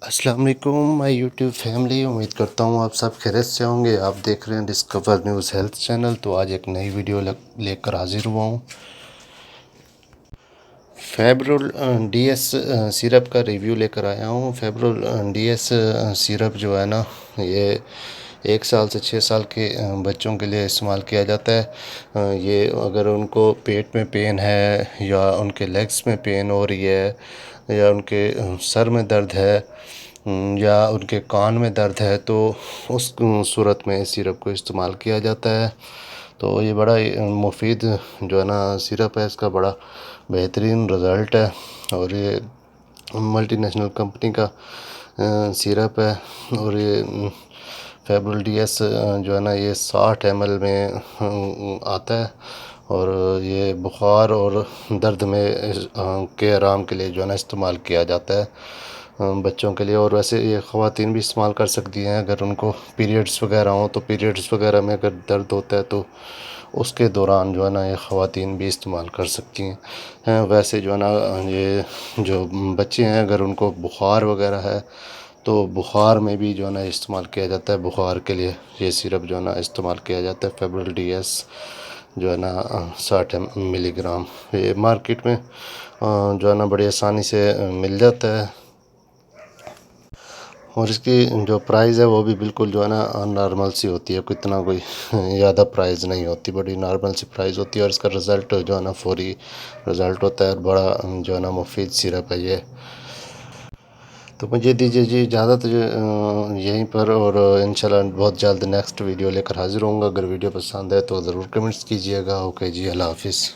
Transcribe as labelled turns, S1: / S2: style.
S1: السلام علیکم مائی YouTube family, امید کرتا ہوں آپ سب خیریت سے ہوں گے۔ آپ دیکھ رہے ہیں ڈسکور نیوز ہیلتھ چینل۔ تو آج ایک نئی ویڈیو لے کر حاضر ہوا ہوں۔ فیبرول ڈی ایس سیرپ کا ریویو لے کر آیا ہوں۔ فیبرول ڈی ایس سیرپ جو ہے نا، یہ 1 سال سے 6 سال کے بچوں کے لیے استعمال کیا جاتا ہے۔ یہ اگر ان کو پیٹ میں پین ہے، یا ان کے لیگس میں پین ہو رہی ہے، یا ان کے سر میں درد ہے، یا ان کے کان میں درد ہے، تو اس صورت میں اس سیرپ کو استعمال کیا جاتا ہے۔ تو یہ بڑا مفید جو ہے نا سیرپ ہے، اس کا بڑا بہترین رزلٹ ہے، اور یہ ملٹی نیشنل کمپنی کا سیرپ ہے۔ اور یہ فیبرول ڈی ایس جو ہے نا، یہ 60 ml میں آتا ہے، اور یہ بخار اور درد میں کے آرام کے لیے جو ہے نا استعمال کیا جاتا ہے بچوں کے لیے۔ اور ویسے یہ خواتین بھی استعمال کر سکتی ہیں، اگر ان کو پیریڈس وغیرہ ہوں تو پیریڈس وغیرہ میں اگر درد ہوتا ہے تو اس کے دوران جو ہے نا یہ خواتین بھی استعمال کر سکتی ہیں۔ ویسے جو ہے نا، یہ جو بچے ہیں اگر ان کو بخار وغیرہ ہے تو بخار میں بھی جو ہے نا استعمال کیا جاتا ہے۔ بخار کے لیے یہ سیرپ جو ہے نا استعمال کیا جاتا ہے، فیبرول ڈی ایس جو ہے نا 60 ملی گرام۔ یہ مارکیٹ میں جو ہے نا بڑی آسانی سے مل جاتا ہے، اور اس کی جو پرائز ہے وہ بھی بالکل جو ہے نا نارمل سی ہوتی ہے، کوئی زیادہ پرائز نہیں ہوتی، بڑی نارمل سی پرائز ہوتی ہے، اور اس کا رزلٹ جو ہے نا فوری رزلٹ ہوتا ہے، اور بڑا جو ہے نا مفید سیرپ ہے یہ۔ تو مجھے دیجیے جی اجازت یہیں پر، اور انشاءاللہ بہت جلد نیکسٹ ویڈیو لے کر حاضر ہوں گا۔ اگر ویڈیو پسند ہے تو ضرور کمنٹس کیجیے گا۔ اوکے جی، اللہ حافظ۔